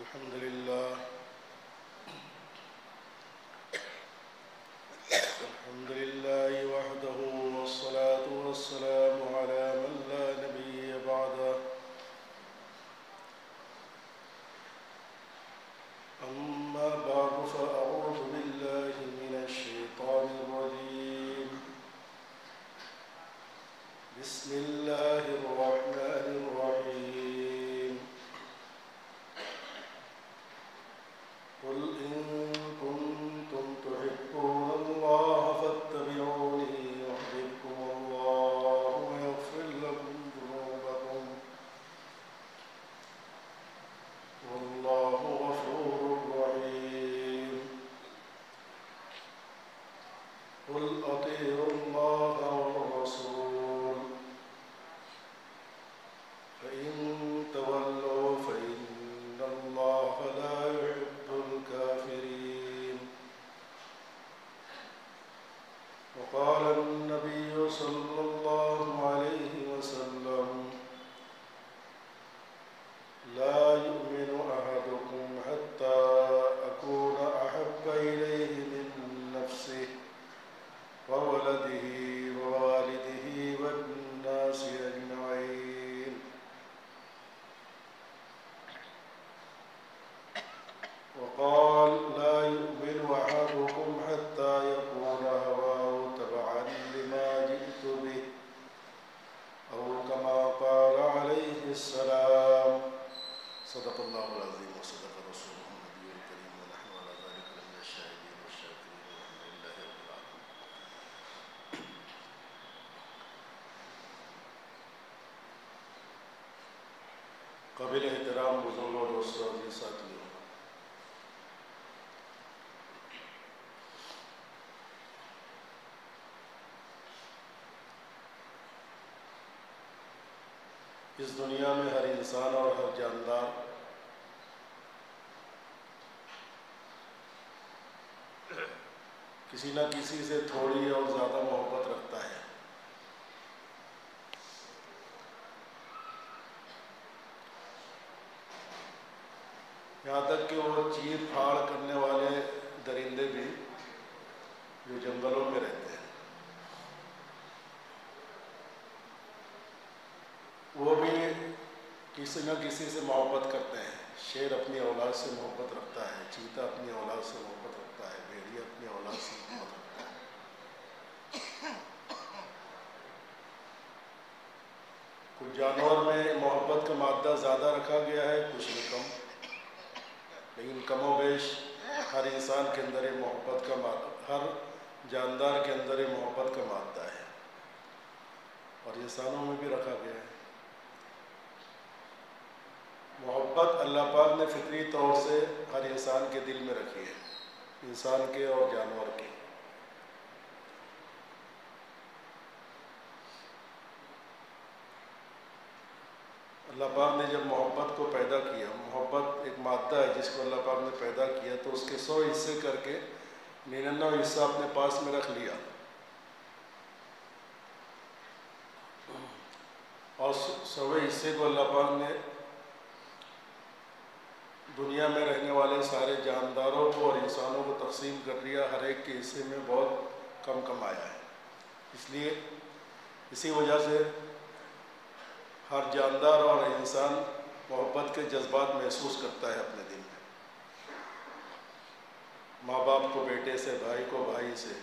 الحمد لله وحده والصلاة والسلام على من لا نبي بعده أما بعد فأعوذ بالله من الشيطان الرجيم بسم الله الرحمن الرحيم قل إن كنتم تحبون الله فاتبعوني يحببكم الله ويغفر لكم ذنوبكم والله غفور رحيم قل أطيعوا الله والرسول فإن تولوا فإن الله لا يحب الكافرين وقال النبي صلى الله عليه وسلم لا يؤمن أحدكم حتى أكون أحب إليه من نفسه وولده ووالده والناس أجمعين وقال لا يؤمن أحدكم حتى يكون هواه تبعا لما جئت به أو كما قال عليه السلام صدق الله العظيم وصدق رسوله النبي الكريم ونحن على ذلك لمن الشاهدين والشاكرين والحمد لله رب العالمين. قابل احترام بزرگوں دوستوں عزیز ساتھیوں، اس دنیا میں ہر انسان اور ہر جاندار کسی نہ کسی سے تھوڑی اور زیادہ محبت رکھتا ہے۔ یہاں تک کہ وہ چیر پھاڑ کرنے والے درندے بھی جو جنگلوں میں رہتے ہیں وہ بھی کسی نہ کسی سے محبت کرتے ہیں۔ شیر اپنی اولاد سے محبت رکھتا ہے، چیتا اپنی اولاد سے محبت رکھتا ہے، بھیڑیا اپنی اولاد سے محبت رکھتا ہے۔ کچھ جانور میں محبت کا مادہ زیادہ رکھا گیا ہے، کچھ میں کم، لیکن کم و بیش ہر انسان کے اندر یہ محبت کا مادہ، ہر جاندار کے اندر یہ محبت کا مادہ ہے، اور انسانوں میں بھی رکھا گیا ہے۔ محبت اللہ پاک نے فطری طور سے ہر انسان کے دل میں رکھی ہے، انسان کے اور جانور کے۔ اللہ پاک نے جب محبت کو پیدا کیا، محبت ایک مادہ ہے جس کو اللہ پاک نے پیدا کیا، تو اس کے 100 حصے کر کے 99 حصہ اپنے پاس میں رکھ لیا، اور 100 حصے کو اللہ پاک نے دنیا میں رہنے والے سارے جانداروں کو اور انسانوں کو تقسیم کر دیا، ہر ایک کے حصے میں بہت کم کم آیا ہے۔ اسی وجہ سے ہر جاندار اور انسان محبت کے جذبات محسوس کرتا ہے اپنے دل میں، ماں باپ کو بیٹے سے، بھائی کو بھائی سے،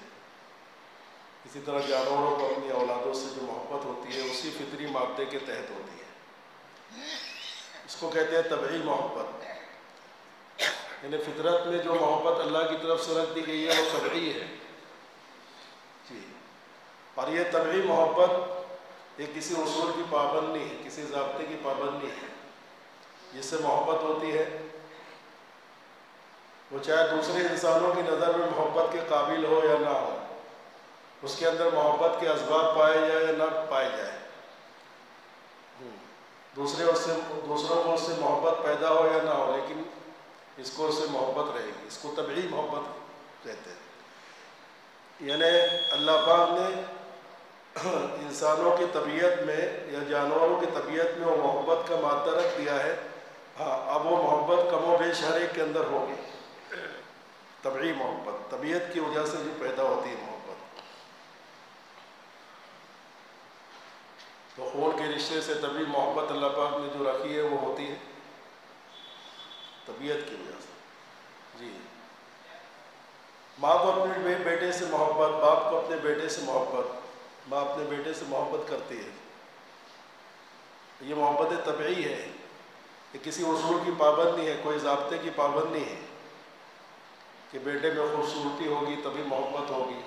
اسی طرح جانوروں کو اپنی اولادوں سے جو محبت ہوتی ہے اسی فطری مادے کے تحت ہوتی ہے۔ اس کو کہتے ہیں طبعی محبت، یعنی فطرت میں جو محبت اللہ کی طرف سے رکھ دی گئی ہے وہ طبعی ہے جی۔ اور یہ طبعی محبت یہ کسی اصول کی پابند نہیں ہے، کسی ضابطے کی پابند نہیں ہے۔ جس سے محبت ہوتی ہے وہ چاہے دوسرے انسانوں کی نظر میں محبت کے قابل ہو یا نہ ہو، اس کے اندر محبت کے اسباب پائے جائے یا نہ پائے جائے، دوسروں کو اس سے محبت پیدا ہو یا نہ ہو، لیکن اس کو اس سے محبت رہے گی۔ اس کو طبعی محبت کہتے ہیں۔ یعنی اللہ پاک نے انسانوں کی طبیعت میں یا جانوروں کی طبیعت میں وہ محبت کا مادہ رکھ دیا ہے ہاں اب وہ محبت کم و بیش ہر ایک کے اندر ہوگی، طبعی محبت، طبیعت کی وجہ سے جو پیدا ہوتی ہے محبت، تو خون کے رشتے سے طبعی محبت اللہ پاک نے جو رکھی ہے وہ ہوتی ہے طبیعت کی وجہ سے۔ جی ماں کو اپنے بیٹے سے محبت، باپ کو اپنے بیٹے سے محبت، ماں اپنے بیٹے سے محبت کرتی ہے، یہ محبت طبعی ہے، یہ کسی اصول کی پابند نہیں ہے، کوئی ضابطے کی پابند نہیں ہے کہ بیٹے میں خوبصورتی ہوگی تبھی محبت ہوگی،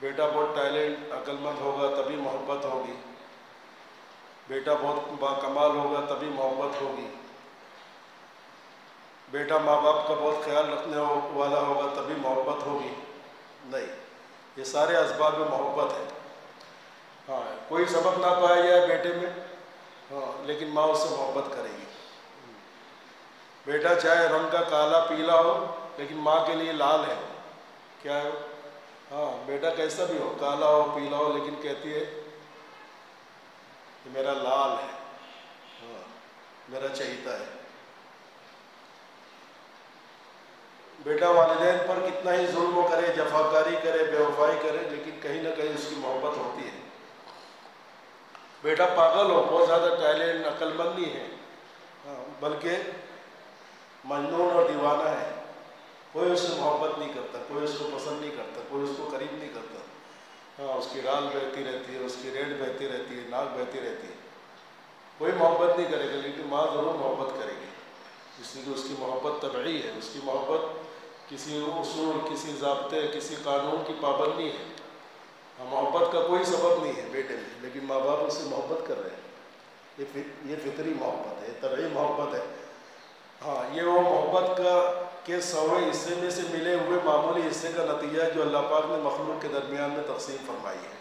بیٹا بہت ٹیلنٹ عقل مند ہوگا تبھی محبت ہوگی، بیٹا بہت باکمال ہوگا تبھی محبت ہوگی، بیٹا ماں باپ کا بہت خیال رکھنے والا ہوگا تبھی محبت ہوگی، نہیں، یہ سارے اسباب محبت ہیں۔ ہاں کوئی سبب نہ پایا جائے بیٹے میں، ہاں لیکن ماں اس سے محبت کرے گی، بیٹا چاہے رنگ کا کالا پیلا ہو لیکن ماں کے لیے لال ہے، کیا ہے؟ ہاں بیٹا کیسا بھی ہو، کالا ہو پیلا ہو، لیکن کہتی ہے کہ میرا لال ہے، ہاں میرا چہیتا ہے۔ بیٹا والدین پر کتنا ہی ظلم کرے، جفاکاری کرے، بے وفائی کرے، لیکن کہیں نہ کہیں اس کی محبت ہوتی ہے۔ بیٹا پاگل ہو، بہت زیادہ ٹیلنٹ عقل مند نہیں ہے، ہاں بلکہ مجنون اور دیوانہ ہے، کوئی اس سے محبت نہیں کرتا، کوئی اس کو پسند نہیں کرتا، کوئی اس کو قریب نہیں کرتا، ہاں اس کی رال بہتی رہتی ہے، اس کی ریڑھ بہتی رہتی ہے، ناک بہتی رہتی ہے، کوئی محبت نہیں کرے گا، لیکن ماں ضرور محبت کرے گی، اس لیے کہ اس کی محبت طبعی ہے، اس کی محبت کسی اصول، کسی ضابطے، کسی قانون کی پابند نہیں ہے، محبت کا کوئی سبب نہیں ہے بیٹے میں، لیکن ماں باپ اس سے محبت کر رہے ہیں، یہ فطری محبت ہے، یہ طبعی محبت ہے۔ ہاں یہ وہ محبت کے 100ویں حصے میں سے ملے ہوئے معمولی حصے کا نتیجہ ہے جو اللہ پاک نے مخلوق کے درمیان میں تقسیم فرمائی ہے،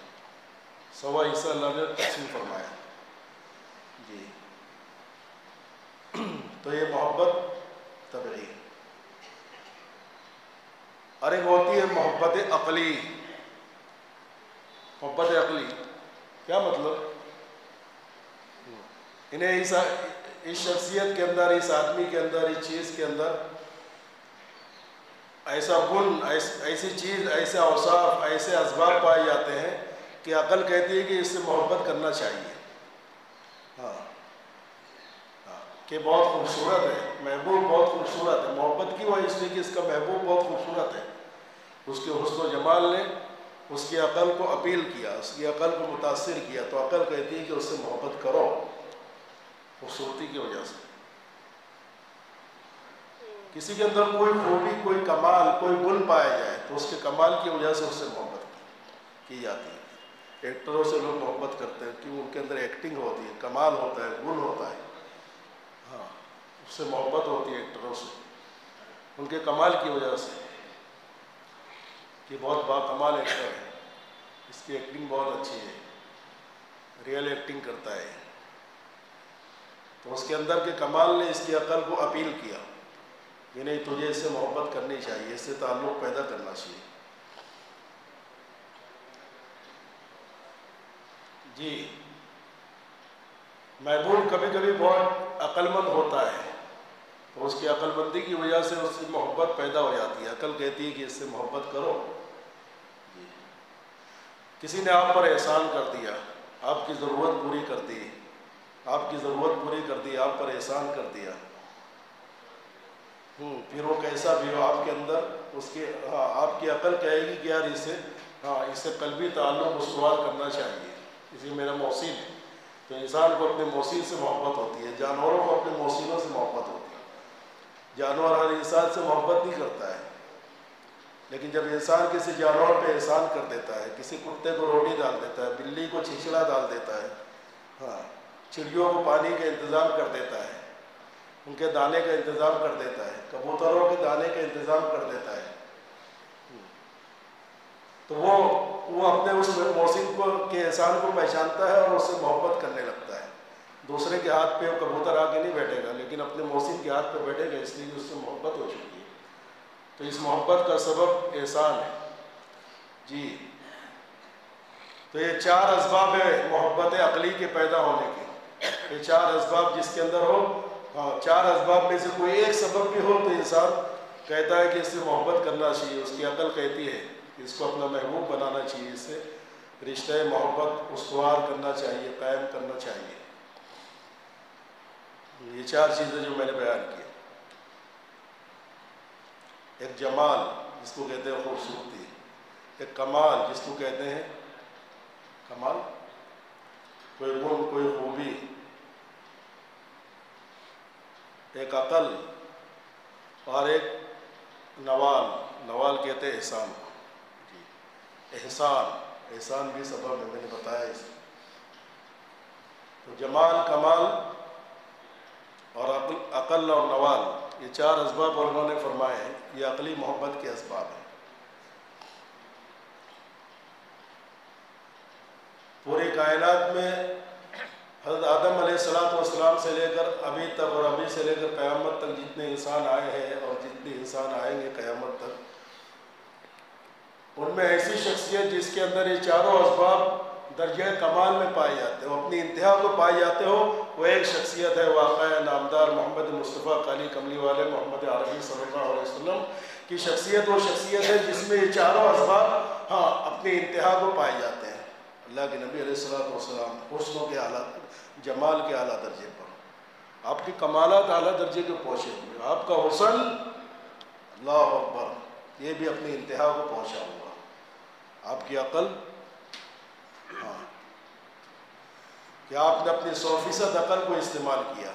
100واں حصہ اللہ نے تقسیم فرمایا، جی تو یہ محبت طبعی۔ اور ایک ہوتی ہے محبت عقلی، محبت عقلی کیا مطلب؟ انہیں اس شخصیت کے اندر، اس آدمی کے اندر، اس چیز کے اندر ایسا گن، ایسی چیز، ایسے اوصاف، ایسے اسباب پائے جاتے ہیں کہ عقل کہتی ہے کہ اس سے محبت کرنا چاہیے، ہاں کہ بہت خوبصورت ہے، محبوب بہت خوبصورت ہے، محبت کی وجہ اس لیے کہ اس کا محبوب بہت خوبصورت ہے، اس کے حسن و جمال نے اس کی عقل کو اپیل کیا، اس کی عقل کو متاثر کیا، تو عقل کہتی ہے کہ اس سے محبت کرو خوبصورتی کی وجہ سے۔ کسی کے اندر کوئی خوبی، کوئی کمال، کوئی گن پایا جائے تو اس کے کمال کی وجہ سے اس سے محبت کی جاتی ہے۔ ایکٹروں سے لوگ محبت کرتے ہیں کیوں؟ ان کے اندر ایکٹنگ ہوتی ہے، کمال ہوتا ہے، گن ہوتا ہے، ہاں اس سے محبت ہوتی ہے ایکٹروں سے، ان کے کمال کی وجہ سے، کہ بہت باکمال ایکٹر ہے، اس کی ایکٹنگ بہت اچھی ہے، ریئل ایکٹنگ کرتا ہے، تو اس کے اندر کے کمال نے اس کی عقل کو اپیل کیا کہ نہیں تجھے اس سے محبت کرنی چاہیے، اس سے تعلق پیدا کرنا چاہیے۔ جی محبوب کبھی کبھی بہت عقل مند ہوتا ہے، تو اس کی عقل مندی کی وجہ سے اس کی محبت پیدا ہو جاتی ہے، عقل کہتی ہے کہ اس سے محبت کرو۔ کسی نے آپ پر احسان کر دیا، آپ کی ضرورت پوری کر دی، آپ کی ضرورت پوری کر دی، آپ پر احسان کر دیا، پھر وہ کیسا بھی ہو آپ کے اندر اس کے، ہاں آپ کی عقل کہے گی کہ یار اس سے قلبی تعلق استوار کرنا چاہیے، اسی میرا محسن ہے، تو انسان کو اپنے محسن سے محبت ہوتی ہے، جانوروں کو اپنے محسنوں سے محبت ہوتی ہے، جانور ہر انسان سے محبت نہیں کرتا ہے، لیکن جب انسان کسی جانور پہ احسان کر دیتا ہے، کسی کتے کو روٹی ڈال دیتا ہے، بلی کو چھچڑا ڈال دیتا ہے، ہاں چڑیوں کو پانی کا انتظام کر دیتا ہے، ان کے دانے کا انتظام کر دیتا ہے، کبوتروں کے دانے کا انتظام کر دیتا ہے، تو وہ اپنے اس محسن کے احسان کو پہچانتا ہے اور اس سے محبت کرنے لگتا ہے۔ دوسرے کے ہاتھ پہ وہ کبوتر آ کے نہیں بیٹھے گا، لیکن اپنے محسن کے ہاتھ پہ بیٹھے گا، اس لیے اس سے محبت ہو چکی ہے، تو اس محبت کا سبب احسان ہے۔ جی تو یہ 4 اسباب ہے محبت عقلی کے پیدا ہونے کے۔ یہ چار اسباب جس کے اندر ہو، ہاں چار اسباب میں سے کوئی ایک سبب بھی ہو تو انسان کہتا ہے کہ اس سے محبت کرنا چاہیے، اس کی عقل کہتی ہے کہ اس کو اپنا محبوب بنانا چاہیے، اس سے رشتہ محبت استوار کرنا چاہیے، قائم کرنا چاہیے۔ یہ چار چیزیں جو میں نے بیان کی، ایک جمال جس کو کہتے ہیں خوبصورتی، ایک کمال جس کو کہتے ہیں کمال، کوئی گن کوئی خوبی، ایک عقل، اور ایک نوال، نوال کہتے ہیں احسان کو، جی احسان، احسان بھی سبب ہے، میں نے بتایا اس تو جمال، کمال اور عقل اور نوال، یہ چار اسباب علماء نے فرمائے ہیں یہ عقلی محبت کے اسباب ہیں۔ پوری کائنات میں حضرت آدم علیہ السلام سے لے کر ابھی تک اور ابھی سے لے کر قیامت تک جتنے انسان آئے ہیں اور جتنے انسان آئیں گے قیامت تک، ان میں ایسی شخصیت جس کے اندر یہ چاروں اسباب درجہ کمال میں پائے جاتے ہو، اپنی انتہا کو پائے جاتے ہو، وہ ایک شخصیت ہے واقعہ نامدار محمد مصطفیٰ کالی کملی والے محمد عربی صلی اللہ علیہ وسلم کی شخصیت، وہ شخصیت ہے جس میں یہ چاروں اسباب ہاں اپنی انتہا کو پائے جاتے ہیں۔ اللہ کے نبی علیہ السلام حسنوں کے اعلیٰ، جمال کے اعلیٰ درجے پر، آپ کی کمالات اعلیٰ درجے کے پہنچے ہوئے، آپ کا حسن اللہ اکبر یہ بھی اپنی انتہا کو پہنچا ہوا، آپ کی عقل ہاں کہ آپ نے اپنی 100% عقل کو استعمال کیا،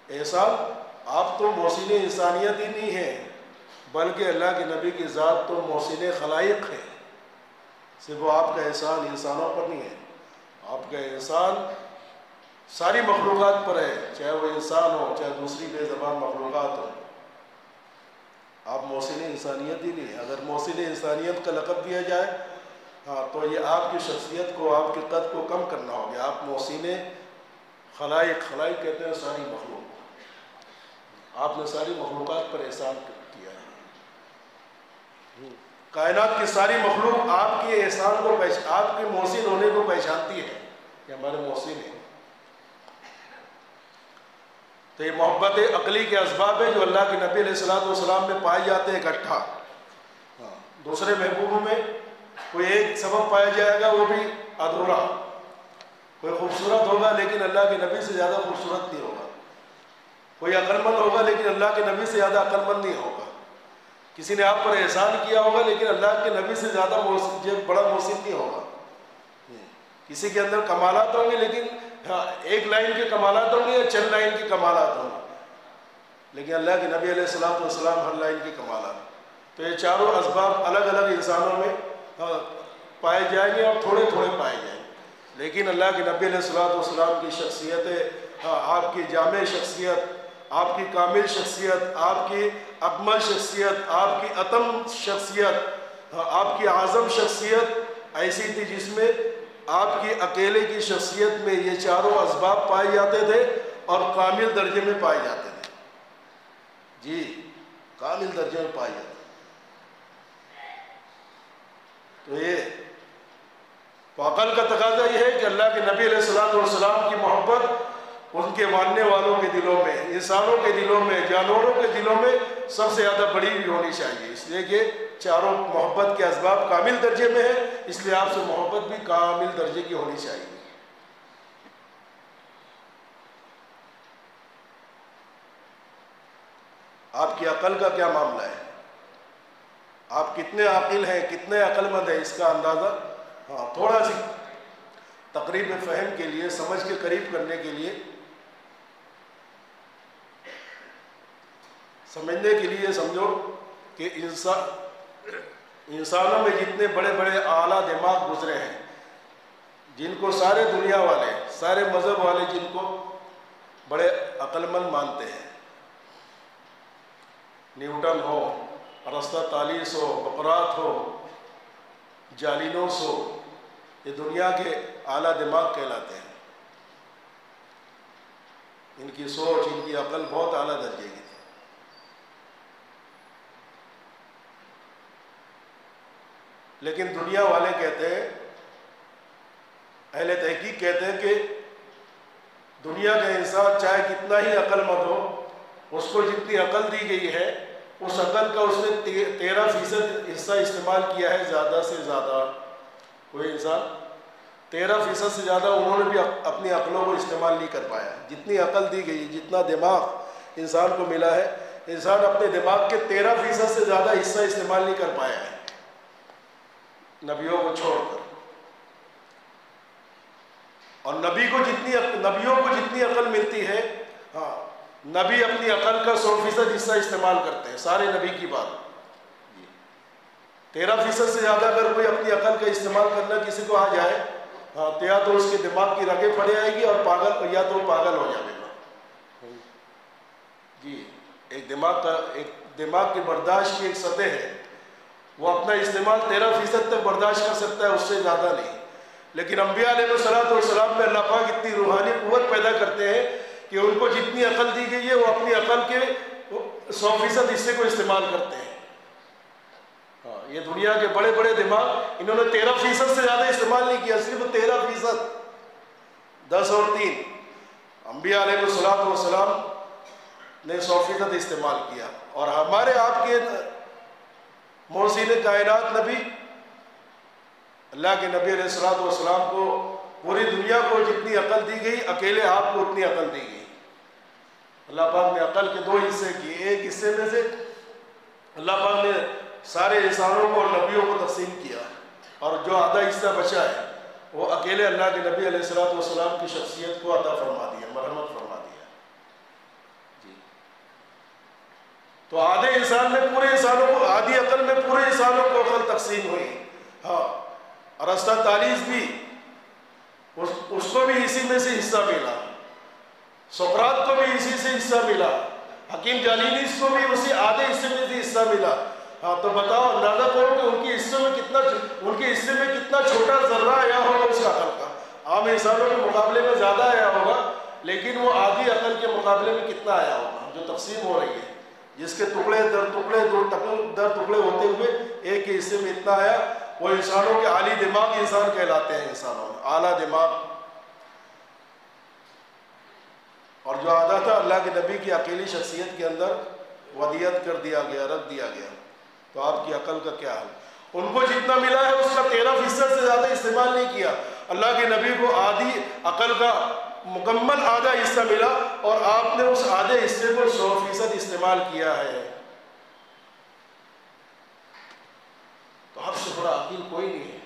احسان آپ تو محسن انسانیت ہی نہیں ہیں بلکہ اللہ کے نبی کی ذات تو محسن خلائق ہے، صرف وہ آپ کا احسان انسانوں پر نہیں ہے، آپ کا احسان ساری مخلوقات پر ہے، چاہے وہ انسان ہو چاہے دوسری بے زبان مخلوقات ہو، آپ محسن انسانیت ہی نہیں ہے۔ اگر محسن انسانیت کا لقب دیا جائے ہاں تو یہ آپ کی شخصیت کو، آپ کے قد کو کم کرنا ہو گیا، آپ محسن خلائق، خلائق کہتے ہیں ساری مخلوق، آپ نے ساری مخلوقات پر احسان کیا ہے، کائنات کی ساری مخلوق آپ کے احسان کو آپ کے محسن ہونے کو پہچانتی ہے کہ ہمارے محسن ہیں۔ تو یہ محبت عقلی کے اسباب ہے جو اللہ کے نبی علیہ السلام میں پائے جاتے ہیں اکٹھا، دوسرے محبوبوں میں کوئی ایک سبب پایا جائے گا وہ بھی ادھورا، کوئی خوبصورت ہوگا لیکن اللہ کے نبی سے زیادہ خوبصورت نہیں ہوگا، کوئی عقل مند ہوگا لیکن اللہ کے نبی سے زیادہ عقل مند نہیں ہوگا، کسی نے آپ پر احسان کیا ہوگا لیکن اللہ کے نبی سے زیادہ بڑا محسن نہیں ہوگا، کسی کے اندر کمالات ہوں گے لیکن ایک لائن کے کمالات ہوں گے یا چند لائن کے کمالات ہوں گے، لیکن اللہ کے نبی علیہ السلام ہر لائن کے کمالات۔ تو یہ چاروں اسباب الگ الگ انسانوں میں پائے جائیں گے اور تھوڑے تھوڑے پائے جائیں گے، لیکن اللہ کے نبی علیہ السلام کی شخصیت، آپ کی جامع شخصیت، آپ کی کامل شخصیت، آپ کی اکمل شخصیت، آپ کی اتم شخصیت، آپ کی اعظم شخصیت ایسی تھی جس میں آپ کی اکیلے کی شخصیت میں یہ چاروں اسباب پائے جاتے تھے اور کامل درجے میں پائے جاتے تھے، جی کامل درجے میں پائے جاتے تھے۔ تو یہ عقل کا تقاضا یہ ہے کہ اللہ کے نبی علیہ السلام کی محبت ان کے ماننے والوں کے دلوں میں، انسانوں کے دلوں میں، جانوروں کے دلوں میں سب سے زیادہ بڑی بھی ہونی چاہیے، اس لیے کہ چاروں محبت کے اسباب کامل درجے میں ہیں، اس لیے آپ سے محبت بھی کامل درجے کی ہونی چاہیے۔ آپ کی عقل کا کیا معاملہ ہے، آپ کتنے عاقل ہیں، کتنے عقل مند ہیں، اس کا اندازہ تھوڑا سی تقریب فہم کے لیے، سمجھ کے قریب کرنے کے لیے، سمجھنے کے لیے سمجھو کہ انسانوں میں جتنے بڑے بڑے اعلیٰ دماغ گزرے ہیں، جن کو سارے دنیا والے، سارے مذہب والے جن کو بڑے عقل مند مانتے ہیں، نیوٹن ہو، ارسطو طالیس ہو، بقراط ہو، جالینوس ہو، یہ دنیا کے اعلیٰ دماغ کہلاتے ہیں، ان کی سوچ، ان کی عقل بہت اعلیٰ درجے کی تھی، لیکن دنیا والے کہتے ہیں، اہل تحقیق کہتے ہیں کہ دنیا کا انسان چاہے کتنا ہی عقل مند ہو، اس کو جتنی عقل دی گئی ہے اس عقل کا اس نے 13% حصہ استعمال کیا ہے زیادہ سے زیادہ۔ کوئی انسان 13% سے زیادہ انہوں نے بھی اپنی عقلوں کو استعمال نہیں کر پایا۔ جتنی عقل دی گئی، جتنا دماغ انسان کو ملا ہے، انسان اپنے دماغ کے 13% سے زیادہ حصہ استعمال نہیں کر پایا ہے، نبیوں کو چھوڑ کر۔ اور نبیوں کو جتنی عقل ملتی ہے، ہاں، نبی اپنی عقل کا 100% حصہ استعمال کرتے ہیں، سارے نبی کی بات۔ 13% سے زیادہ اگر کوئی اپنی عقل کا استعمال کرنا کسی کو آ جائے، ہاں، تو یا تو اس کے دماغ کی رگیں پڑ جائے گی اور یا تو پاگل ہو جائے گا۔ جی، ایک دماغ کی برداشت کی ایک سطح ہے، وہ اپنا استعمال 13% تک برداشت کر سکتا ہے، اس سے زیادہ نہیں۔ لیکن انبیاء علیہ السلام میں اللہ پاک اتنی روحانی قوت پیدا کرتے ہیں کہ ان کو جتنی عقل دی گئی ہے وہ اپنی عقل کے 100% حصے کو استعمال کرتے ہیں۔ ہاں، یہ دنیا کے بڑے بڑے دماغ انہوں نے 13% سے زیادہ استعمال نہیں کیا، صرف 13%، 10 اور 3۔ انبیاء علیہ السلام نے 100% استعمال کیا۔ اور ہمارے آپ کے محسن کائنات نبی، اللہ کے نبی علیہ السلام کو پوری دنیا کو جتنی عقل دی گئی، اکیلے آپ کو اتنی عقل دی گئی۔ اللہ پاک نے عقل کے 2 حصے کیے، ایک حصے میں سے اللہ پاک نے سارے انسانوں کو اور نبیوں کو تقسیم کیا، اور جو آدھا حصہ بچا ہے وہ اکیلے اللہ کے نبی علیہ السلام کی شخصیت کو عطا فرما دیا، مرحمت فرما دیا۔ جی، تو آدھے انسان میں پورے انسانوں کو، آدھی عقل میں پورے انسانوں کو عقل تقسیم ہوئی۔ ہاں، ارسطاطالیس بھی اس کو بھی اسی میں سے حصہ ملا، سقراط کو بھی اسی سے حصہ ملا، حکیم جالینیس کو بھی اسی آدھے حصے میں سے حصہ ملا۔ ہاں، تو بتاؤ، اندازہ کرو کہ ان کے حصے میں کتنا چھوٹا ذرہ آیا ہوگا اس عقل کا۔ عام انسانوں کے مقابلے میں زیادہ آیا ہوگا، لیکن وہ آدھی عقل کے مقابلے میں کتنا آیا ہوگا جو تقسیم ہو رہی ہے، جس کے ٹکڑے در ٹکڑے ہوتے ہوئے ایک کے حصے میں اتنا آیا۔ وہ انسانوں کے عالی دماغ انسان کہلاتے ہیں، انسانوں میں اعلیٰ دماغ۔ اور جو آدھا تھا اللہ کے نبی کی اکیلی شخصیت کے اندر ودیعت کر دیا گیا، رکھ دیا گیا۔ تو آپ کی عقل کا کیا حال؟ ان کو جتنا ملا ہے اس کا 13% سے زیادہ استعمال نہیں کیا۔ اللہ کے نبی کو آدھی عقل کا مکمل آدھا حصہ ملا، اور آپ نے اس آدھے حصے کو 100% استعمال کیا ہے۔ تو آپ سے بڑا عقیل کوئی نہیں ہے۔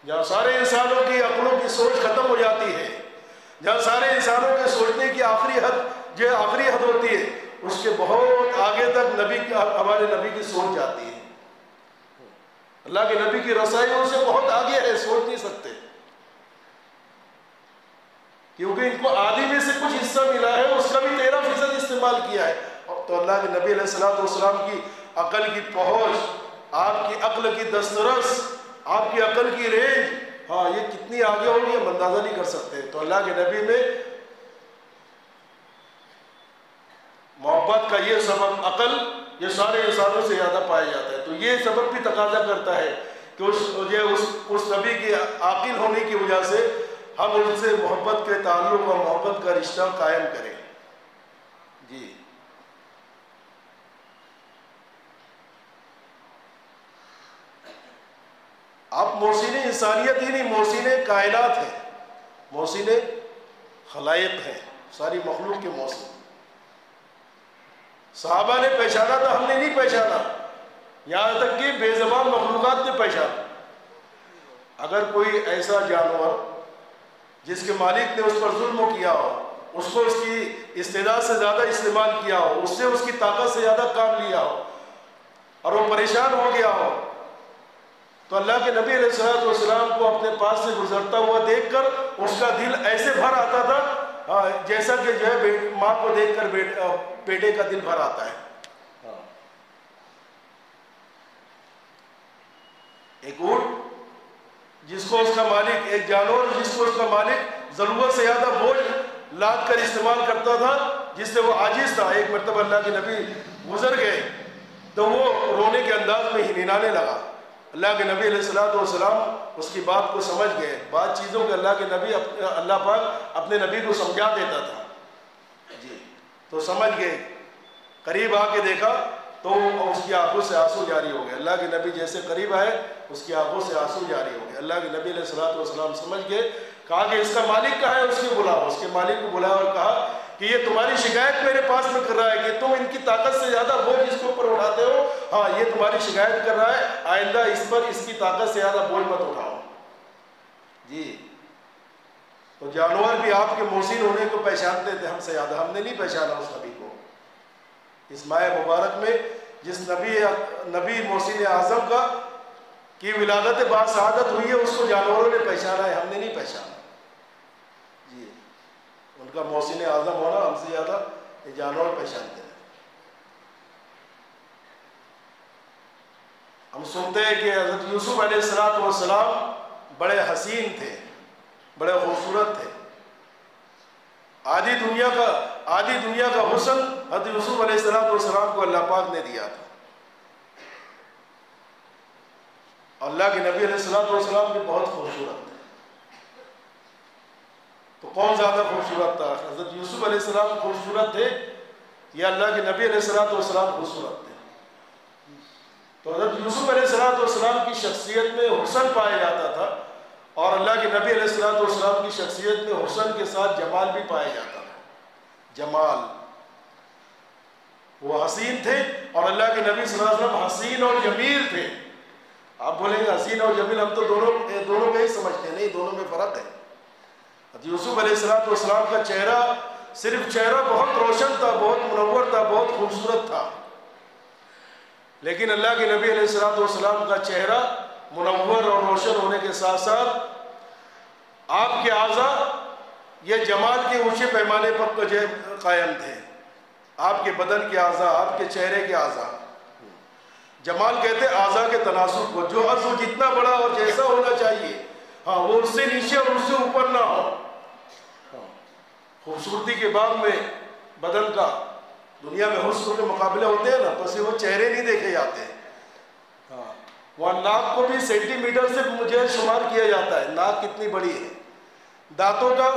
جہاں سارے انسانوں کی عقلوں کی سوچ ختم ہو جاتی ہے، جہاں سارے انسانوں کے سوچنے کی آخری حد ہوتی ہے، اس کے بہت آگے تک ہمارے نبی کی سوچ جاتی ہے۔ اللہ کے نبی کی رسائی ان سے بہت آگے ہے، سوچ نہیں سکتے، کیونکہ ان کو آدھی میں سے کچھ حصہ ملا ہے، اس کا بھی 13% استعمال کیا ہے۔ تو اللہ کے نبی علیہ السلام کی عقل کی پہنچ، آپ کی عقل کی دسترس، آپ کی عقل کی رینج، ہاں، یہ کتنی آگے ہوگی ہم اندازہ نہیں کر سکتے۔ تو اللہ کے نبی میں محبت کا یہ سبب، عقل، یہ سارے انسانوں سے زیادہ پایا جاتا ہے۔ تو یہ سبب بھی تقاضا کرتا ہے کہ اس نبی کے عاقل ہونے کی وجہ سے ہم ان سے محبت کے تعلق اور محبت کا رشتہ قائم کریں۔ جی، آپ محسن انسانیت ہی نہیں، محسن کائنات ہیں، محسن خلائق ہیں، ساری مخلوق کے محسن۔ صحابہ نے پہچانا تھا، ہم نے نہیں پہچانا، یہاں تک کہ بے زبان مخلوقات نے پہچانا۔ اگر کوئی ایسا جانور جس کے مالک نے اس پر ظلم کیا ہو، اس کو اس کی استعداد سے زیادہ استعمال کیا ہو، اس سے اس کی طاقت سے زیادہ کام لیا ہو، اور وہ پریشان ہو گیا ہو، تو اللہ کے نبی علیہ السلام کو اپنے پاس سے گزرتا ہوا دیکھ کر اس کا دل ایسے بھر آتا تھا جیسا کہ جو ہے ماں کو دیکھ کر بیٹے کا دل بھر آتا ہے۔ ایک اونٹ جس کو اس کا مالک، ایک جانور جس کو اس کا مالک ضرورت سے زیادہ بوجھ لاد کر استعمال کرتا تھا، جس سے وہ عاجز تھا، ایک مرتبہ اللہ کے نبی گزر گئے تو وہ رونے کے انداز میں ہنہنانے لگا، اللہ کے نبی علیہ الصلوۃ والسلام اس کی بات کو سمجھ گئے. بعض چیزوں کے اللہ کے نبی اللہ پاک اپنے نبی کو سمجھا دیتا تھا جی، تو سمجھ گئے. قریب آ کے دیکھا تو اس کی آنکھوں سے آنسو جاری ہو گئے. اللہ کے نبی جیسے قریب آئے اس کی آنکھوں سے آنسو جاری ہو گئے. اللہ کے نبی علیہ الصلوۃ والسلام سمجھ گئے. کہا کہ اس کا مالک کہاں ہے، اس کو بلاؤ. اس کے مالک کو بلایا اور کہا کہ یہ تمہاری شکایت میرے پاس میں کر رہا ہے کہ تم ان کی طاقت سے زیادہ بوجھ اس کے اوپر اٹھاتے ہو. ہاں یہ تمہاری شکایت کر رہا ہے، آئندہ اس پر اس کی طاقت سے زیادہ بوجھ مت اٹھاؤ جی. تو جانور بھی آپ کے محسن ہونے کو پہچانتے تھے ہم سے زیادہ. ہم نے نہیں پہچانا اس نبی کو. اس ماہ مبارک میں جس نبی محسن اعظم کا کی ولادت باسعادت ہوئی ہے اس کو جانوروں نے پہچانا ہے، ہم نے نہیں پہچانا جی. ان کا محسن اعظم ہونا ہم سے زیادہ یہ جانور پہچانتے ہیں. ہم سنتے ہیں کہ حضرت یوسف علیہ السلام بڑے حسین تھے، بڑے خوبصورت تھے. آدھی دنیا کا حسن حضرت یوسف علیہ السلام کو اللہ پاک نے دیا تھا. اللہ کے نبی علیہ السلام بھی بہت خوبصورت تھے. تو کون زیادہ خوبصورت تھا، حضرت یوسف علیہ السلام خوبصورت تھے یا اللہ کے نبی علیہ السلام خوبصورت تھے؟ تو حضرت یوسف علیہ السلام کی شخصیت میں حسن پایا جاتا تھا اور اللہ کے نبی علیہ السلام کی شخصیت میں حسن کے ساتھ جمال بھی پایا جاتا تھا. جمال، وہ حسین تھے اور اللہ کے نبی صلی اللہ علیہ وسلم حسین اور جمیل تھے. آپ بولیں گے حسین اور جمیل، ہم تو دونوں میں ہی سمجھتے ہیں. نہیں، دونوں میں فرق ہے. یوسف علیہ السلام کا چہرہ، صرف چہرہ بہت روشن تھا، بہت منور تھا، بہت خوبصورت تھا. لیکن اللہ کے نبی علیہ السلام کا چہرہ منور اور روشن ہونے کے ساتھ ساتھ آپ کے اعضاء یہ جمال کے اونچے پیمانے پر قائم تھے. آپ کے بدن کے اعضاء، آپ کے چہرے کے اعضاء. جمال کہتے اعضاء کے تناسب کو، جو عضو جتنا بڑا اور جیسا ہونا چاہیے ہاں وہ اس سے نیچے اور اس سے اوپر نہ ہو. خوبصورتی کے باب میں بدن کا، دنیا میں حسن کے مقابلے ہوتے ہیں نا، بس وہ چہرے نہیں دیکھے جاتے. ہاں، وہاں ناک کو بھی سینٹی میٹر سے مجھے شمار کیا جاتا ہے، ناک کتنی بڑی ہے. دانتوں کا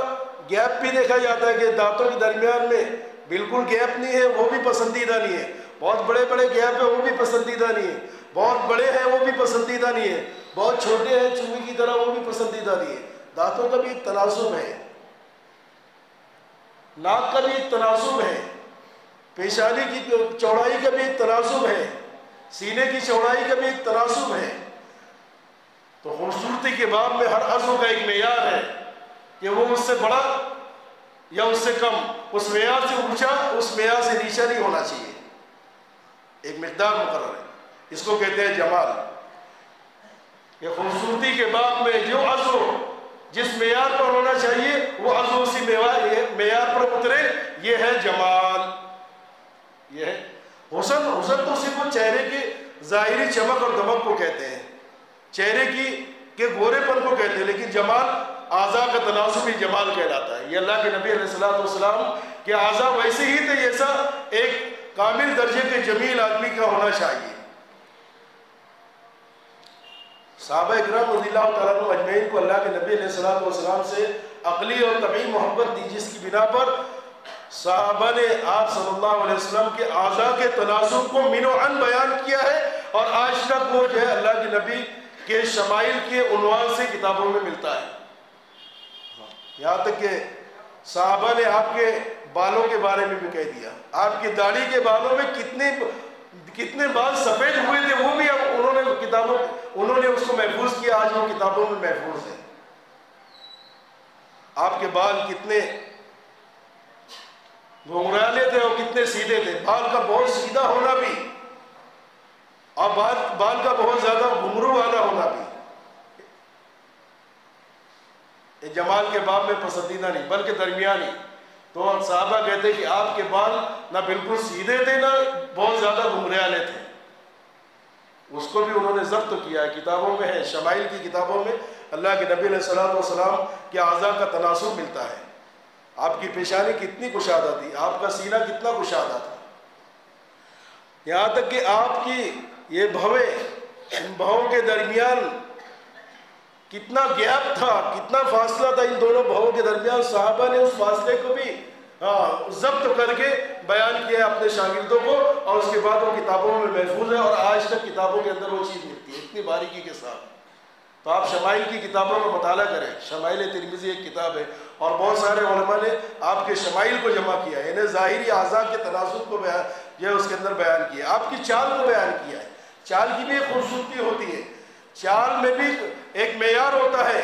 گیپ بھی دیکھا جاتا ہے کہ دانتوں کے درمیان میں بالکل گیپ نہیں ہے، وہ بھی پسندیدہ نہیں ہے. بہت بڑے بڑے گیپ ہیں، وہ بھی پسندیدہ نہیں ہے. بہت بڑے ہیں، وہ بھی پسندیدہ نہیں ہے. بہت چھوٹے ہیں چوہی کی طرح، وہ بھی پسندیدہ نہیں ہے. دانتوں کا بھی ایک تناسب ہے، ناک کا بھی ایک تناسب ہے، پیشانی کی چوڑائی کا بھی ایک تناسب ہے، سینے کی چوڑائی کا بھی ایک تناسب ہے. تو خوبصورتی کے باب میں ہر عضو کا ایک معیار ہے کہ وہ اس سے بڑا یا اس سے کم، اس معیار سے اونچا، اس معیار سے نیچا نہیں ہونا چاہیے. ایک مقدار مقرر ہے. اس کو کہتے ہیں جمال. یہ خوبصورتی کے باب میں جو عضو جس معیار پر ہونا چاہیے وہ عضو اسی معیار پر اترے، یہ ہے جمال. یہ ہے حسن. حسن تو صرف چہرے کی ظاہری چمک اور دمک کو کہتے ہیں، چہرے کے گورے پن کو کہتے ہیں. لیکن جمال اعضاء کا تناسب ہی جمال کہلاتا ہے. یہ اللہ کے نبی علیہ السلام کے اعضاء ویسے ہی تھے جیسا ایک کامل درجے کے جمیل آدمی کا ہونا چاہیے. صحابہ اکرام رضی اللہ تعالیٰ عنہ اجمعین کو اللہ کے نبی علیہ السلام سے عقلی اور طبعی محبت دی، جس کی بنا پر صحابہ نے آپ صلی اللہ علیہ وسلم کے اعضاء کے تناسب کو من و عن بیان کیا ہے. اور آج تک وہ جو ہے اللہ کے نبی کے شمائل کے عنوان سے کتابوں میں ملتا ہے. یہاں تک کہ صحابہ نے آپ کے بالوں کے بارے میں بھی کہہ دیا. آپ کی داڑھی کے بالوں میں کتنے بال سفید ہوئے تھے وہ بھی انہوں نے اس کو محفوظ کیا. آج وہ کتابوں میں محفوظ ہے. آپ کے بال کتنے گھنگرالے تھے اور کتنے سیدھے تھے. بال کا بہت سیدھا ہونا بھی اور بال کا بہت زیادہ گھنگرو والا ہونا بھی یہ جمال کے باب میں پسندیدہ نہیں بلکہ درمیانی. تو صحابہ کہتے ہیں کہ آپ کے بال نہ بالکل سیدھے تھے نہ بہت زیادہ گھنگریالے تھے. اس کو بھی انہوں نے ضبط کیا ہے، کتابوں میں ہے. شمائل کی کتابوں میں اللہ کے نبی علیہ السلام کے اعضاء کا تناسب ملتا ہے. آپ کی پیشانی کتنی کشادہ تھی، آپ کا سینہ کتنا کشادہ تھا. یہاں تک کہ آپ کی یہ بھویں ان بہوؤں کے درمیان کتنا گیپ تھا، کتنا فاصلہ تھا ان دونوں بہوؤں کے درمیان. صحابہ نے اس فاصلے کو بھی ضبط کر کے بیان کیا اپنے شاگردوں کو، اور اس کے بعد وہ کتابوں میں محفوظ ہے اور آج تک کتابوں کے اندر وہ چیز ملتی ہے اتنی باریکی کے ساتھ. تو آپ شمائل کی کتابوں کا مطالعہ کریں. شمائل ترمذی ایک کتاب ہے اور بہت سارے علماء نے آپ کے شمائل کو جمع کیا ہے، یعنی ظاہری اعضاء کے تناسب کو یہ اس کے اندر بیان کیا، آپ کی چال کو بیان کیا ہے. چال کی بھی ایک خوبصورتی ہوتی ہے، چال میں بھی ایک معیار ہوتا ہے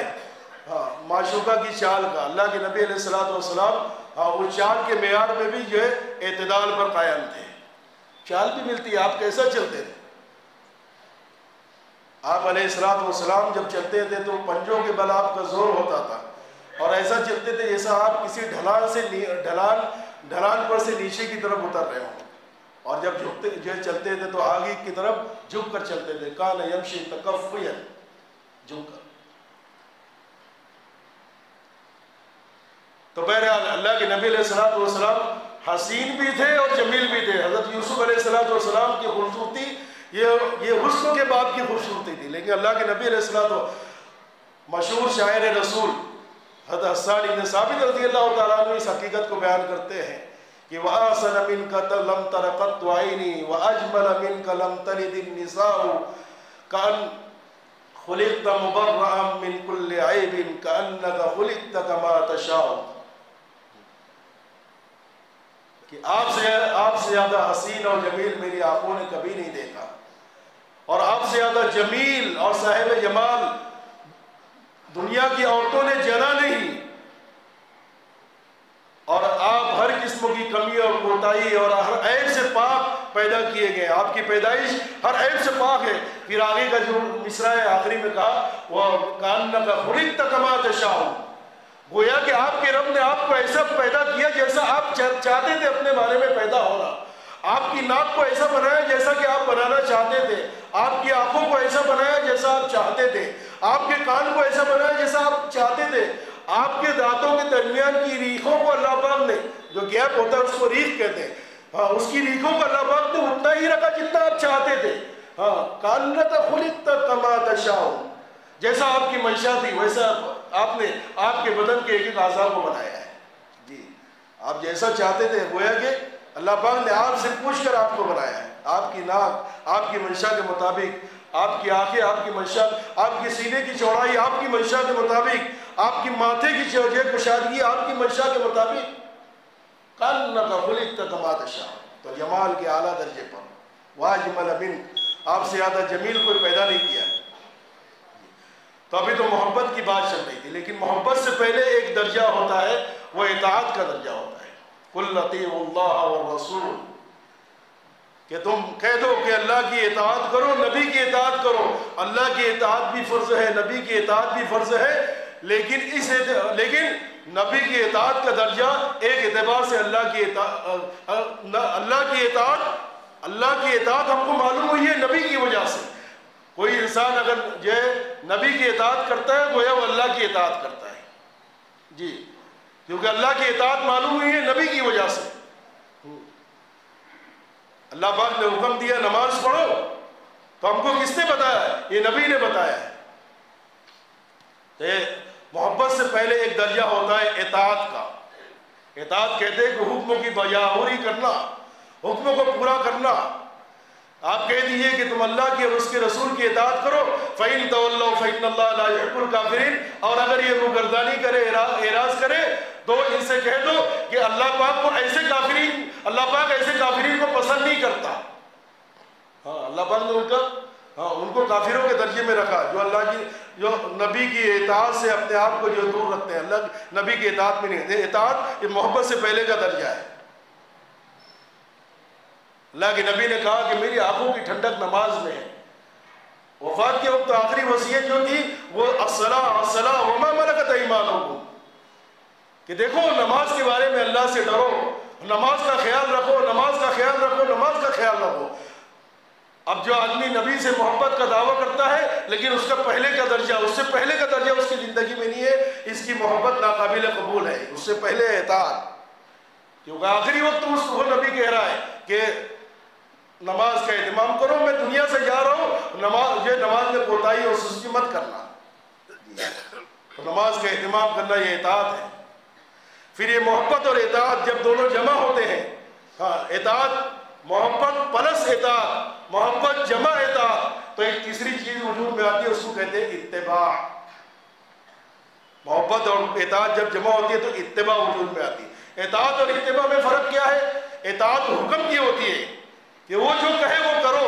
معشوقہ کی چال کا. اللہ کے نبی علیہ الصلوۃ والسلام وہ چال کے معیار میں بھی جو ہے اعتدال پر قائم تھے. چال بھی ملتی ہے، آپ کیسا چلتے تھے. آپ علیہ الصلوۃ والسلام جب چلتے تھے تو پنجوں کے بل آپ کا زور ہوتا تھا اور ایسا چلتے تھے جیسا آپ کسی ڈھلان پر سے نیچے کی طرف اتر رہے ہوں، اور جب جھکتے جو چلتے تھے تو آگے کی طرف جھک کر چلتے تھے. کان یمشی تکفیا، جھک کر. تو بہرحال اللہ کے نبی علیہ الصلوۃ والسلام حسین بھی تھے اور جمیل بھی تھے. حضرت یوسف علیہ الصلوۃ والسلام کی خوبصورتی یہ حسن کے بعد کی خوبصورتی تھی، لیکن اللہ کے نبی علیہ الصلوۃ مشہور شاعر رسول حضرت حسان ابن ثابت رضی اللہ تعالیٰ عنہ اس حقیقت کو بیان کرتے ہیں کہ وَأَحْسَنَ مِنْكَ لَمْ تَرَ قَطُّ عَيْنِي وَأَجْمَلَ مِنْكَ لَمْ تَلِدِ النِّسَاءُ كَأَنَّ خُلِقْتَ مُبَرَّأً مِنْ كُلِّ عَيْبٍ كَأَنَّكَ خُلِقْتَ كَمَا تَشَاءُ. کہ آپ سے زیادہ حسین اور جمیل میری آنکھوں نے کبھی نہیں دیکھا، اور آپ سے زیادہ جمیل اور صاحب جمال دنیا کی عورتوں نے جنا نہیں، اور آپ ہر قسم کی کمی اور کوتاہی اور ہر عیب سے پاک پیدا کیے گئے. آپ کی پیدائش ہر عیب سے پاک ہے. پھر آگے کا جو مصرع ہے آخری میں کہا وَكَأَنَّكَ خُلِقْتَ كَمَا تَشَاءُ، گویا کہ آپ کے رب نے آپ کو ایسا پیدا کیا جیسا آپ چاہتے تھے اپنے بارے میں پیدا ہونا. آپ کی ناک کو ایسا بنایا جیسا کہ آپ بنانا چاہتے تھے، آپ کی آنکھوں کو ایسا بنایا جیسا آپ چاہتے تھے، آپ کے کان کو ایسا بنایا جیسا آپ چاہتے تھے، آپ کے دانتوں کے درمیان کی ریخوں کو اللہ پاک نے، جو گیپ ہوتا ہے اس کو ریخ کہتے ہیں، اس کی ریخوں کو اللہ پاک نے اتنا ہی رکھا جتنا آپ چاہتے تھے. كَأَنَّكَ خُلِقْتَ كَمَا تَشَاءُ، جیسا آپ کی منشا تھی ویسا آپ نے آپ کے بدن کے ایک ایک اعضاء کو بنایا ہے. جی آپ جیسا چاہتے تھے، گویا کہ اللہ پاک نے آپ سے پوچھ کر آپ کو بنایا ہے. آپ کی ناک آپ کی منشا کے مطابق، آپ کی آنکھیں آپ کی منشا، آپ کی سینے کی چوڑائی آپ کی منشا کے مطابق، آپ کی ماتھے کی کشادگی آپ کی منشا کے مطابق. كَأَنَّكَ خُلِقْتَ كَمَا تَشَاءُ، تو جمال کے اعلیٰ درجے پر. وَأَجْمَلَ مِنْكَ، آپ سے زیادہ جمیل کوئی پیدا نہیں کیا. تو ابھی تو محبت کی بات چل رہی تھی، لیکن محبت سے پہلے ایک درجہ ہوتا ہے، وہ اطاعت کا درجہ ہوتا ہے. قُلْ اطیعوا اللَّهَ وَالرَّسُولَ، کہ تم کہہ دو کہ اللہ کی اطاعت کرو، نبی کی اطاعت کرو. اللہ کی اطاعت بھی فرض ہے، نبی کی اطاعت بھی فرض ہے، لیکن نبی کی اطاعت کا درجہ ایک اعتبار سے اللہ کی اطاعت ہم کو معلوم ہوئی ہے نبی کی وجہ سے. کوئی انسان اگر جو ہے نبی کی اطاعت کرتا ہے گویا وہ اللہ کی اطاعت کرتا ہے. جی کیونکہ اللہ کی اطاعت معلوم ہوئی ہے نبی کی وجہ سے. اللہ پاک نے حکم دیا نماز پڑھو، تو ہم کو کس نے بتایا ہے؟ یہ نبی نے بتایا ہے. محبت سے پہلے ایک درجہ ہوتا ہے اطاعت کا. اطاعت کہتے ہیں کہ حکموں کی بجاوری کرنا، حکموں کو پورا کرنا. آپ کہہ دیجئے کہ تم اللہ کی اور اس کے رسول کی اطاعت کرو. فَإِن تَوَلَّوْا فَإِنَّ اللَّهَ لَا يُحِبُّ الْكَافِرِينَ، اور اگر یہ روگردانی کرے، اعراض کرے، تو ان سے کہہ دو کہ اللہ پاک کو اللہ پاک ایسے کافرین کو پسند نہیں کرتا. اللہ پاک نے ان کو کافروں کے درجے میں رکھا جو نبی کی اطاعت سے اپنے آپ کو جو دور رکھتے ہیں. اللہ نبی کی اطاعت میں نہیں. اطاعت یہ محبت سے پہلے کا درجہ ہے. اللہ کے نبی نے کہا کہ میری آنکھوں کی ٹھنڈک نماز میں ہے. وفات کے وقت آخری وصیت جو تھی وہ الصلاۃ وما ملکت ایمانکم، کہ دیکھو نماز کے بارے میں اللہ سے ڈرو، نماز کا خیال رکھو، نماز کا خیال رکھو، نماز کا خیال رکھو. اب جو آدمی نبی سے محبت کا دعویٰ کرتا ہے لیکن اس کا پہلے کا درجہ، اس سے پہلے کا درجہ اس کی زندگی میں نہیں ہے، اس کی محبت ناقابل قبول ہے. اس سے پہلے اطاعت، کیونکہ آخری وقت وہ نبی کہہ رہا ہے کہ نماز کا اہتمام کرو، میں دنیا سے جا رہا ہوں، نماز میں کوتاہی اور سستی مت کرنا۔ تو نماز کا اہتمام کرنا یہ اطاعت ہے۔ پھر یہ محبت اور اطاعت جب دونوں جمع ہوتے ہیں، اطاعت محبت پلس اطاعت، محبت جمع اطاعت، تو ایک تیسری چیز وجود میں آتی ہے، اس کو کہتے ہیں اتباع۔ محبت اور اطاعت جب جمع ہوتی ہے تو اتباع وجود میں آتی ہے۔ اطاعت اور اتباع میں فرق کیا ہے؟ اطاعت حکم کی ہوتی ہے کہ وہ جو کہے وہ کرو،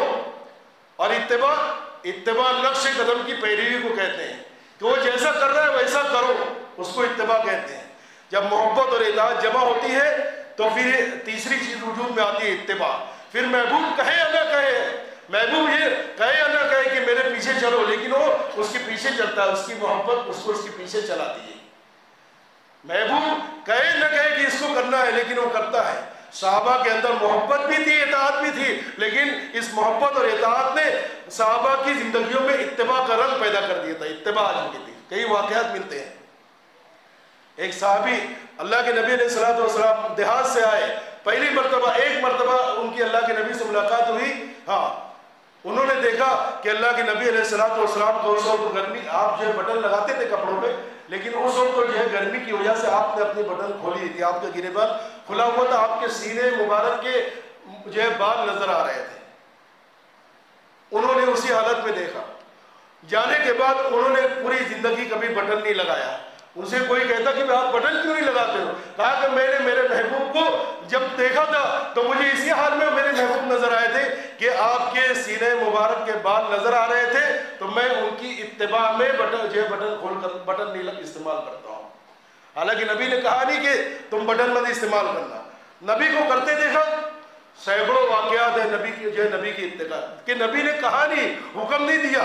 اور اتباع نقش قدم کی پیروی کو کہتے ہیں کہ وہ جیسا کر رہا ہے ویسا کرو، اس کو اتباع کہتے ہیں۔ جب محبت اور اطاعت جمع ہوتی ہے تو پھر تیسری چیز وجود میں آتی ہے اتباع۔ پھر محبوب کہے یا نہ کہے، محبوب یہ کہے یا نہ کہے کہ میرے پیچھے چلو، لیکن وہ اس کے پیچھے چلتا ہے، اس کی محبت اس کو اس کے پیچھے چلاتی ہے۔ محبوب کہے نہ کہے کہ اس کو کرنا ہے، لیکن وہ کرتا ہے۔ صحابہ کے اندر محبت بھی تھی، اطاعت بھی تھی، لیکن اس محبت اور اطاعت نے صحابہ کی زندگیوں میں اتباع کا رنگ پیدا کر دیا تھا، اتباع آ چکی تھی۔ کئی واقعات ملتے ہیں۔ ایک صحابی اللہ کے نبی علیہ السلام دیہات سے آئے، پہلی مرتبہ ایک مرتبہ ان کی اللہ کے نبی سے ملاقات ہوئی، انہوں نے دیکھا کہ اللہ کے نبی علیہ السلام کو اس وقت گرمی، آپ جو ہے بٹن لگاتے تھے کپڑوں پہ، لیکن اس وقت جو ہے گرمی کی وجہ سے آپ نے اپنی بٹن کھولی تھی، آپ کا گریبان کھلا ہوا تھا، آپ کے سینے مبارک کے جو ہے بال نظر آ رہے تھے۔ انہوں نے اسی حالت میں دیکھا، جانے کے بعد انہوں نے پوری زندگی کبھی بٹن نہیں لگایا۔ ان سے کوئی کہتا کہ آپ بٹن کیوں نہیں لگاتے ہو؟ کہا کہ میں نے میرے محبوب کو جب دیکھا تھا تو مجھے اسی حال میں میرے محبوب نظر آئے تھے کہ آپ کے سینے مبارک کے بال نظر آ رہے تھے، تو میں ان کی اتباع میں بٹن کھول کر بٹن نہیں استعمال کرتا ہوں۔ حالانکہ نبی نے کہا نہیں کہ تم بٹن مت استعمال کرنا، نبی کو کرتے دیکھا۔ سینکڑوں واقعات ہیں نبی کی اتباع کہ نبی نے کہا نہیں، حکم نہیں دیا۔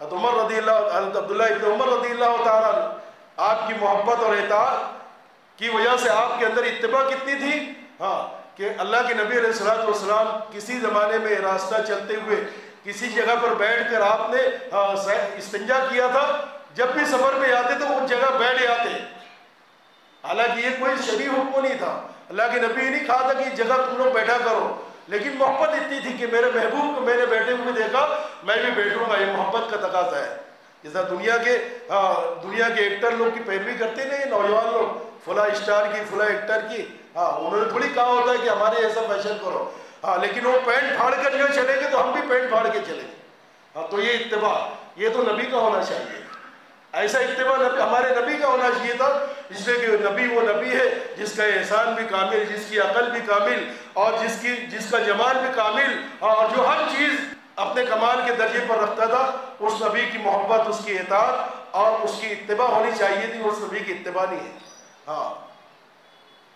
عبداللہ ابن عمر رضی اللہ تعالیٰ آپ کی محبت اور اطاعت کی وجہ سے آپ کے اندر اتباع کتنی تھی، کہ اللہ کے نبی علیہ السلام کسی زمانے میں راستہ چلتے ہوئے کسی جگہ پر بیٹھ کر آپ نے استنجا کیا تھا، جب بھی سفر میں آتے تو اس جگہ بیٹھ جاتے۔ حالانکہ یہ کوئی شرعی حکم نہیں تھا، اللہ کے نبی نہیں کہا تھا کہ یہ جگہ تم لوگ بیٹھا کرو، لیکن محبت اتنی تھی کہ میرے محبوب کو میں نے بیٹھے ہوئے دیکھا، میں بھی بیٹھوں گا، یہ محبت کا تقاضا ہے۔ جیسا دنیا کے ایکٹر لوگ کی پیروی کرتے ہیں، نوجوان لوگ فلاں اسٹار کی فلاں ایکٹر کی، انہوں نے تھوڑی کہا ہوتا ہے کہ ہمارے ایسا فیشن کرو، لیکن وہ پینٹ پھاڑ کر جو چلیں گے تو ہم بھی پینٹ پھاڑ کے چلیں گے۔ تو یہ اتباع، یہ تو نبی کا ہونا چاہیے، ایسا اتباع ہمارے نبی کا ہونا چاہیے تھا، اس لیے کہ نبی وہ نبی ہے جس کا احسان بھی کامل، جس کی عقل بھی کامل، اور جس کا جمال بھی کامل، اور جو ہر چیز اپنے کمال کے درجے پر رکھتا تھا، اس نبی کی محبت، اس کی اطاعت اور اس کی اتباع ہونی چاہیے تھی، اس نبی کی اتباع نہیں ہے۔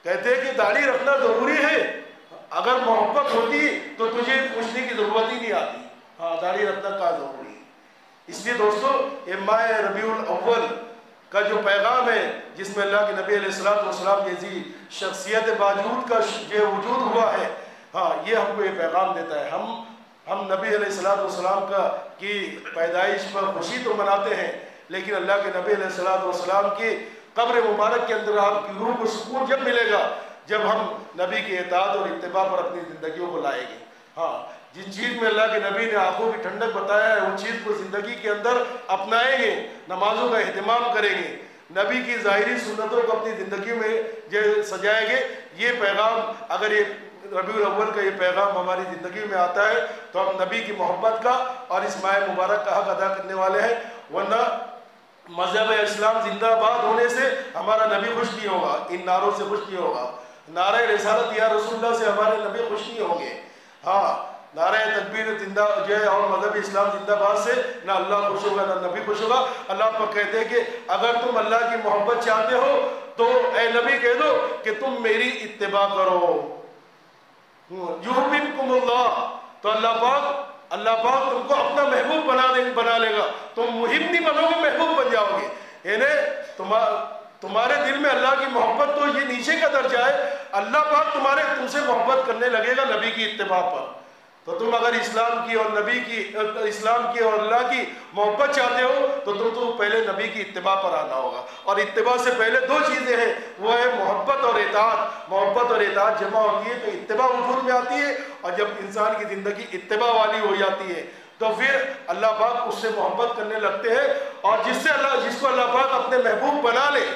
کہتے ہیں کہ داڑھی رکھنا ضروری ہے، اگر محبت ہوتی تو تجھے پوچھنے کی ضرورت ہی نہیں آتی، داڑھی رکھنا کا ضروری ہے۔ اس لیے دوستو، یہ ماہ ربیع الاول کا جو پیغام ہے، جس میں اللہ کے نبی علیہ السلام جیسی شخصیت باوجود کا جو وجود ہوا ہے، یہ ہم کو یہ پیغام دیتا ہے۔ ہم نبی علیہ السلام کی پیدائش پر خوشی تو مناتے ہیں، لیکن اللہ کے نبی علیہ السلام کی قبر مبارک کے اندر آپ کی روح کو سکون جب ملے گا، جب ہم نبی کی اطاعت اور اتباع پر اپنی زندگیوں کو لائیں گے۔ جس چیز میں اللہ کے نبی نے آنکھوں کی ٹھنڈک بتایا ہے، اس چیز کو زندگی کے اندر اپنائیں گے، نمازوں کا اہتمام کریں گے، نبی کی ظاہری سنتوں کو اپنی زندگی میں سجائیں گے۔ یہ پیغام، اگر یہ ربیع الاول کا یہ پیغام ہماری زندگی میں آتا ہے تو ہم نبی کی محبت کا اور اس ماہ مبارک کا حق ادا کرنے والے ہیں، ورنہ مذہب اسلام زندہ باد ہونے سے ہمارا نبی خوش نہیں ہوگا، ان نعروں سے خوش نہیں ہوگا۔ نعرہ رسالت یا رسول اللہ سے ہمارے نبی خوش نہیں ہوں گے، نعرہ تکبیر زندہ جو ہے اور مذہب اسلام زندہ باد سے نہ اللہ خوش ہوگا نہ نبی خوش ہوگا۔ اللہ پاک کہتے ہیں کہ اگر تم اللہ کی محبت چاہتے ہو تو اے نبی کہہ دو کہ تم میری اتباع کرو، یحببکم اللہ، تو اللہ پاک تم کو اپنا محبوب بنا لے گا، تم محب نہیں بنو گے، محبوب بن جاؤ گے۔ یعنی تمہارے دل میں اللہ کی محبت تو یہ نیچے کا درجہ ہے، اللہ پاک تم سے محبت کرنے لگے گا نبی کی اتباع پر۔ تو تم اگر اسلام کی اور اللہ کی محبت چاہتے ہو تو تم تو پہلے نبی کی اتباع پر آنا ہوگا، اور اتباع سے پہلے دو چیزیں ہیں، وہ ہے محبت اور اطاعت۔ محبت اور اطاعت جمع ہوتی ہے تو اتباع وجود میں آتی ہے، اور جب انسان کی زندگی اتباع والی ہو جاتی ہے تو پھر اللہ پاک اس سے محبت کرنے لگتے ہیں، اور جس کو اللہ پاک اپنے محبوب بنا لے،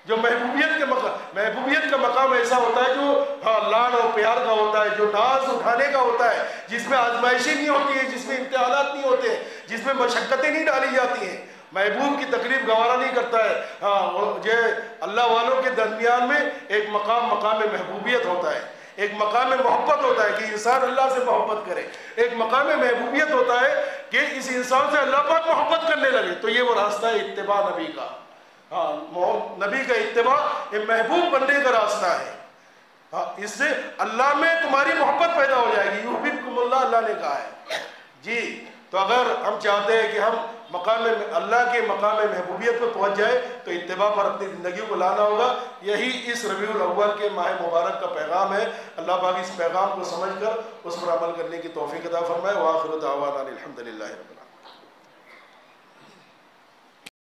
جو محبوبیت کا مقام ایسا ہوتا ہے جو لاڈ اور پیار کا ہوتا ہے، جو ناز اٹھانے کا ہوتا ہے، جس میں آزمائشیں نہیں ہوتی ہیں، جس میں امتحانات نہیں ہوتے ہیں، جس میں مشقتیں نہیں ڈالی جاتی ہیں، محبوب کی تکلیف گوارا نہیں کرتا ہے۔ جو اللہ والوں کے درمیان میں ایک مقام محبوبیت ہوتا ہے، ایک مقام محبت ہوتا ہے کہ انسان اللہ سے محبت کرے، ایک مقام محبوبیت ہوتا ہے کہ اس انسان سے اللہ پاک محبت کرنے لگے، تو یہ وہ راستہ ہے اتباع نبی کا۔ نبی کا اتباع یہ محبوب بننے کا راستہ ہے، اس سے اللہ میں تمہاری محبت پیدا ہو جائے گی، یحببکم اللہ، اللہ نے کہا ہے جی۔ تو اگر ہم چاہتے ہیں کہ ہم اللہ کے مقام محبوبیت پر پہنچ جائے تو اتباع پر اپنی زندگی کو لانا ہوگا۔ یہی اس ربیع الاول کے ماہ مبارک کا پیغام ہے۔ اللہ پاک اس پیغام کو سمجھ کر اس پر عمل کرنے کی توفیق عطا فرمائے۔ وآخر دعوانا الحمدللہ رب العالمین۔